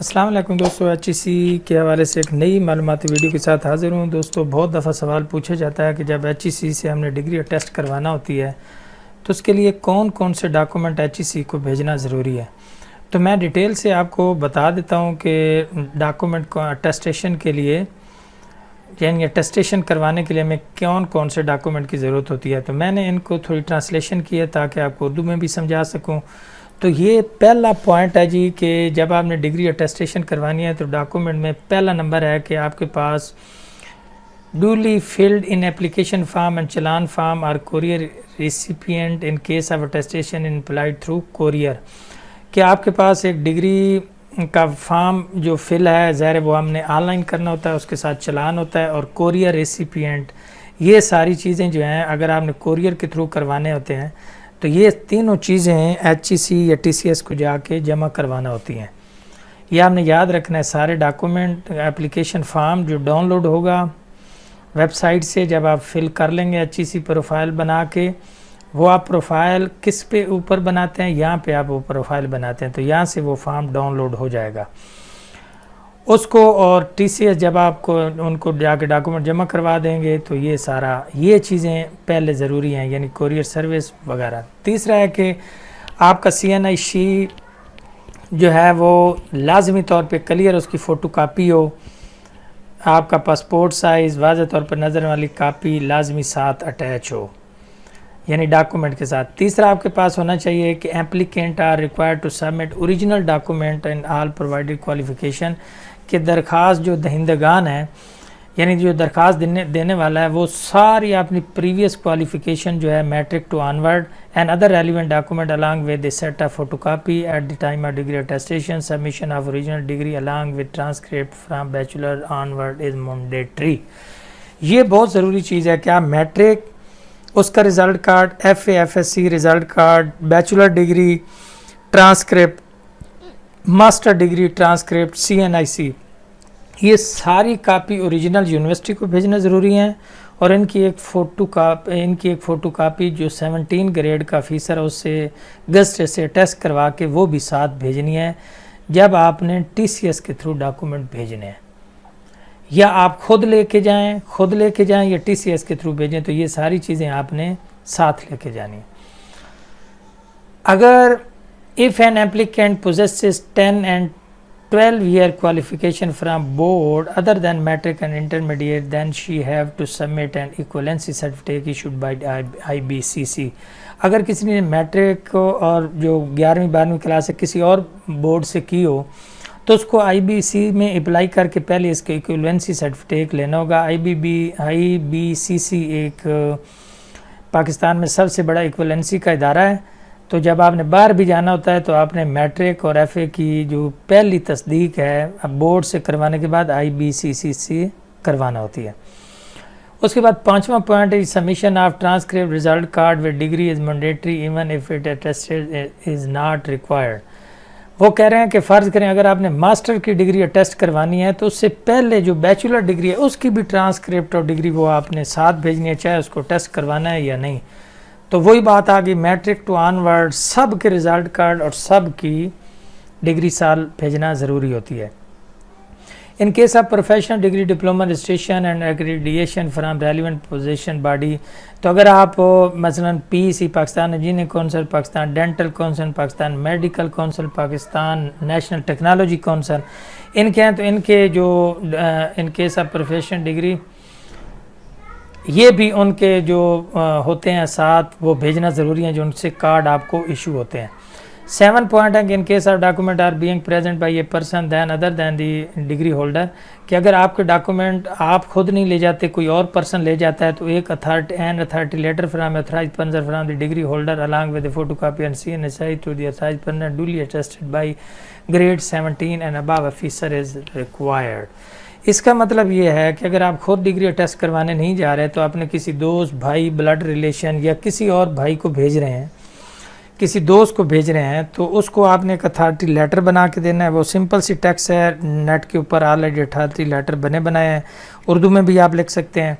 السلام علیکم دوستو، HEC کے حوالے سے ایک نئی معلوماتی ویڈیو کے ساتھ حاضر ہوں۔ دوستو بہت دفعہ سوال پوچھا جاتا ہے کہ جب HEC سے ہم نے ڈگری اٹیسٹ کروانا ہوتی ہے تو اس کے لیے کون کون سے ڈاکومنٹ HEC کو بھیجنا ضروری ہے۔ تو میں ڈیٹیل سے آپ کو بتا دیتا ہوں کہ ڈاکومنٹ کو اٹیسٹیشن کے لیے یعنی اٹیسٹیشن کروانے کے لیے ہمیں کون سے ڈاکومنٹ کی ضرورت ہوتی ہے۔ تو میں نے ان کو تھوڑی ٹرانسلیشن کی ہے تاکہ آپ کو اردو میں بھی سمجھا سکوں۔ تو یہ پہلا پوائنٹ ہے جی کہ جب آپ نے ڈگری اٹیسٹیشن کروانی ہے تو ڈاکومنٹ میں پہلا نمبر ہے کہ آپ کے پاس duly filled in application form and challan form اور courier recipient in case of attestation in applied through courier, کہ آپ کے پاس ایک ڈگری کا فارم جو فل ہے ظاہر وہ ہم نے آن لائن کرنا ہوتا ہے، اس کے ساتھ چلان ہوتا ہے، اور کوریئر ریسیپینٹ، یہ ساری چیزیں جو ہیں اگر آپ نے کوریئر کے تھرو کروانے ہوتے ہیں تو یہ تینوں چیزیں HEC یا TCS کو جا کے جمع کروانا ہوتی ہیں۔ یہ آپ نے یاد رکھنا ہے، سارے ڈاکومنٹ اپلیکیشن فارم جو ڈاؤن لوڈ ہوگا ویب سائٹ سے جب آپ فل کر لیں گے HEC پروفائل بنا کے، وہ آپ پروفائل کس پہ اوپر بناتے ہیں، یہاں پہ آپ وہ پروفائل بناتے ہیں تو یہاں سے وہ فارم ڈاؤن لوڈ ہو جائے گا اس کو، اور TCS جب آپ کو ان کو جا کے ڈاکومنٹ جمع کروا دیں گے تو یہ چیزیں پہلے ضروری ہیں، یعنی کوریئر سروس وغیرہ۔ تیسرا ہے کہ آپ کا CNI شیٹ جو ہے وہ لازمی طور پہ کلیئر اس کی فوٹو کاپی ہو، آپ کا پاسپورٹ سائز واضح طور پر نظر والی کاپی لازمی ساتھ اٹیچ ہو، یعنی ڈاکومنٹ کے ساتھ۔ تیسرا آپ کے پاس ہونا چاہیے کہ applicant are required to submit original document and all provided qualification, کہ درخواست جو دہندگان ہیں یعنی جو درخواست دینے والا ہے وہ ساری اپنی پریویس کوالیفیکیشن جو ہے matric to onward and other relevant document along with a set of photocopy at the time of degree attestation, submission of original degree along with transcript from bachelor onward is mandatory۔ یہ بہت ضروری چیز ہے کہ آپ matric, اس کا result card, FA FSC result card, bachelor degree transcript, master degree transcript, CNIC، یہ ساری کاپی اوریجنل یونیورسٹی کو بھیجنا ضروری ہیں، اور ان کی ایک فوٹو کاپی جو 17 گریڈ کا آفیسر ہے اس سے گزٹ سے ٹیسٹ کروا کے وہ بھی ساتھ بھیجنی ہے جب آپ نے TCS کے تھرو ڈاکومنٹ بھیجنے ہیں، یا آپ خود لے کے جائیں یا TCS کے تھرو بھیجیں، تو یہ ساری چیزیں آپ نے ساتھ لے کے جانی ہیں۔ اگر if an applicant possesses 10 and 12-year qualification from board other than matric and intermediate, then she have to submit an equivalency certificate issued by IBCC۔ اگر کسی نے میٹرک اور جو 11ویں 12ویں کلاس ہے کسی اور بورڈ سے کی ہو تو اس کو IBC میں اپلائی کر کے پہلے اس کے ایکویویلنسی سرٹیفکیٹ لینا ہوگا۔ IBCC ایک پاکستان میں سب سے بڑا ایکویویلنسی کا ادارہ ہے، تو جب آپ نے باہر بھی جانا ہوتا ہے تو آپ نے میٹرک اور FA کی جو پہلی تصدیق ہے بورڈ سے کروانے کے بعد IBCC سے کروانا ہوتی ہے۔ اس کے بعد 5واں پوائنٹ ہے submission of transcript result card with degree is mandatory even if it attested is not required. وہ کہہ رہے ہیں کہ فرض کریں اگر آپ نے ماسٹر کی ڈگری اٹیسٹ کروانی ہے تو اس سے پہلے جو بیچلر ڈگری ہے اس کی بھی ٹرانسکرپٹ اور ڈگری وہ آپ نے ساتھ بھیجنی ہے، چاہے اس کو ٹیسٹ کروانا ہے یا نہیں۔ تو وہی بات آ گئی، میٹرک ٹو آنورڈ سب کے رزلٹ کارڈ اور سب کی ڈگری سال بھیجنا ضروری ہوتی ہے۔ In case of professional degree diploma registration and accreditation from relevant position body, تو اگر آپ مثلا PEC Pakistan engineering council Pakistan, dental council Pakistan, medical council Pakistan, national technology council ان کے ہیں تو ان کے جو in case of professional degree یہ بھی ان کے جو ہوتے ہیں ساتھ وہ بھیجنا ضروری ہیں جو ان سے کارڈ آپ کو ایشو ہوتے ہیں۔ 7 پوائنٹ ہے کہ in case of document are being present by a person then other than the degree holder, کہ اگر آپ کے ڈاکومنٹ آپ خود نہیں لے جاتے کوئی اور پرسن لے جاتا ہے تو ایک authority letter from authorized person from the degree holder along with a photocopy and CNSI to the authorized person duly attested by grade 17 and above officer is required۔ اس کا مطلب یہ ہے کہ اگر آپ خود ڈگری اٹیسٹ کروانے نہیں جا رہے تو اپنے کسی دوست، بھائی، بلڈ ریلیشن یا کسی اور بھائی کو بھیج رہے ہیں، کسی دوست کو بھیج رہے ہیں تو اس کو آپ نے ایک اتھارٹی لیٹر بنا کے دینا ہے۔ وہ سمپل سی ٹیکسٹ ہے، نیٹ کے اوپر آلریڈی اتھارٹی لیٹر بنائے ہیں، اردو میں بھی آپ لکھ سکتے ہیں۔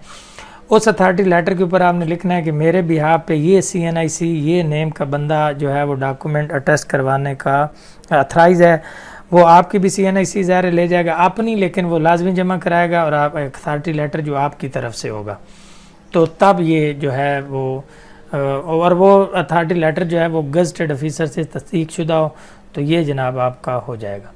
اس اتھارٹی لیٹر کے اوپر آپ نے لکھنا ہے کہ میرے بہاف پہ یہ CNIC یہ نیم کا بندہ جو ہے وہ ڈاکومنٹ اٹیسٹ کروانے کا اتھرائز ہے۔ وہ آپ کی بھی CNIC ظاہر لے جائے گا اپنی، لیکن وہ لازمی جمع کرائے گا اور آپ اتھارٹی لیٹر جو آپ کی طرف سے ہوگا، تو تب یہ جو ہے وہ اور وہ اتھارٹی لیٹر جو ہے وہ گزٹڈ آفیسر سے تصدیق شدہ ہو، تو یہ جناب آپ کا ہو جائے گا۔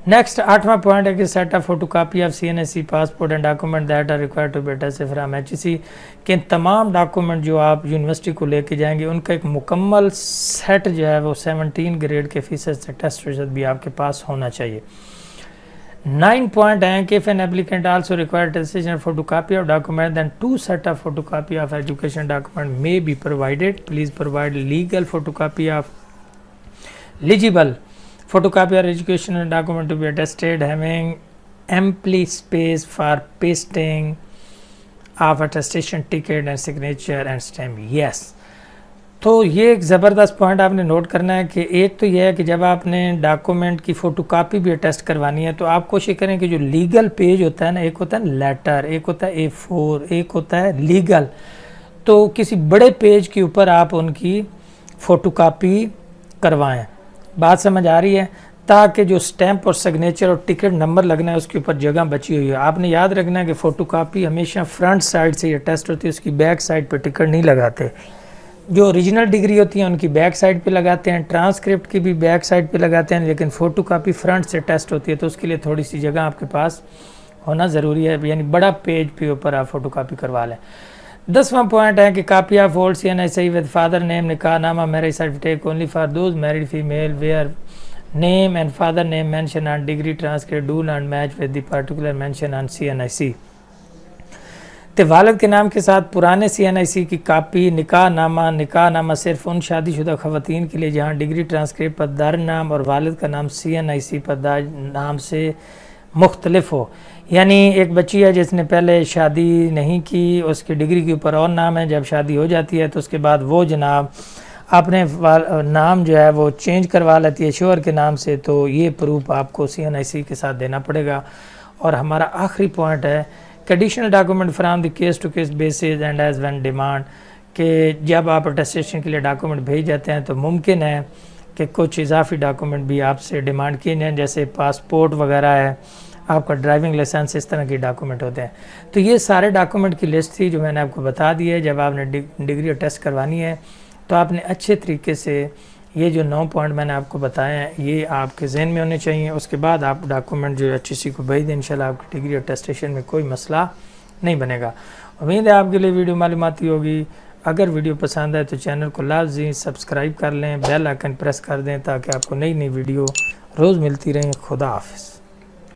نیکسٹ 8واں پوائنٹ ہے کہ set up photocopy of CNIC passport and document that are required to be attested from HEC، کہ ان تمام ڈاکومنٹ جو آپ یونیورسٹی کو لے کے جائیں گے ان کا ایک مکمل سیٹ جو ہے وہ 17 گریڈ کے فیصد سے ٹیسٹ ریزلٹ بھی آپ کے پاس ہونا چاہیے۔ 9 پوائنٹ ہیں کہ if an applicant also required attestation photocopy of document then 2 set of photocopy of education document may be provided. Please provide legal photocopy of legible photocopy or education document to be attested having ample space for pasting of attestation ticket and signature and stamp. Yes. تو یہ ایک زبردست point آپ نے note کرنا ہے کہ ایک تو یہ ہے کہ جب آپ نے ڈاکومنٹ کی فوٹو کاپی بھی اٹیسٹ کروانی ہے تو آپ کوشش کریں کہ جو لیگل پیج ہوتا ہے نا، ایک ہوتا ہے لیٹر، ایک ہوتا ہے A4، ایک ہوتا ہے لیگل، تو کسی بڑے پیج کے اوپر آپ ان کی فوٹو کاپی کروائیں۔ بات سمجھ آ رہی ہے؟ تاکہ جو سٹیمپ اور سگنیچر اور ٹکٹ نمبر لگنا ہے اس کے اوپر جگہ بچی ہوئی ہے۔ آپ نے یاد رکھنا ہے کہ فوٹو کاپی ہمیشہ فرنٹ سائڈ سے یہ ٹیسٹ ہوتی ہے، اس کی بیک سائڈ پہ ٹکٹ نہیں لگاتے۔ جو اوریجنل ڈگری ہوتی ہیں ان کی بیک سائڈ پہ لگاتے ہیں، ٹرانسکرپٹ کی بھی بیک سائڈ پہ لگاتے ہیں، لیکن فوٹو کاپی فرنٹ سے ٹیسٹ ہوتی ہے، تو اس کے لیے تھوڑی سی جگہ آپ کے پاس ہونا ضروری ہے، یعنی بڑا پیج پہ اوپر آپ فوٹو کاپی کروا لیں۔ 10واں پوائنٹ ہے کہ copy of old CNIC with father name, نکاح نامہ، marriage certificate only for those married female where name and father name mention on degree transcript do not match with the particular mention on CNIC۔ تو والد کے نام کے ساتھ پرانے CNIC کی کاپی، نکاح نامہ صرف ان شادی شدہ خواتین کے لیے جہاں ڈگری ٹرانسکرپٹ پر دار نام اور والد کا نام CNIC پر دار نام سے مختلف ہو۔ یعنی ایک بچی ہے جس نے پہلے شادی نہیں کی، اس کی ڈگری کے اوپر اور نام ہے، جب شادی ہو جاتی ہے تو اس کے بعد وہ جناب اپنے نام جو ہے وہ چینج کروا لیتی ہے شوہر کے نام سے، تو یہ پروف آپ کو CNIC کے ساتھ دینا پڑے گا۔ اور ہمارا آخری پوائنٹ ہے conditional document from the case to case basis and as when demand, کہ جب آپ اٹیسٹیشن کے لیے ڈاکومنٹ بھیج جاتے ہیں تو ممکن ہے کہ کچھ اضافی ڈاکومنٹ بھی آپ سے ڈیمانڈ کیے جائیں، جیسے پاسپورٹ وغیرہ ہے، آپ کا ڈرائیونگ لائسنس، اس طرح کے ڈاکومنٹ ہوتے ہیں۔ تو یہ سارے ڈاکومنٹ کی لسٹ تھی جو میں نے آپ کو بتا دی ہے۔ جب آپ نے ڈگری ٹیسٹ کروانی ہے تو آپ نے اچھے طریقے سے یہ جو 9 پوائنٹ میں نے آپ کو بتایا ہیں یہ آپ کے ذہن میں ہونے چاہیے۔ اس کے بعد آپ ڈاکومنٹ جو HEC کو بھیج دیں، انشاءاللہ آپ کی ڈگری اٹیسٹیشن میں کوئی مسئلہ نہیں بنے گا۔ امید ہے آپ کے لیے ویڈیو معلوماتی ہوگی۔ اگر ویڈیو پسند ہے تو چینل کو لازمی سبسکرائب کر لیں، بیل آئکن پریس کر دیں تاکہ آپ کو نئی ویڈیو روز ملتی رہیں۔ خدا حافظ۔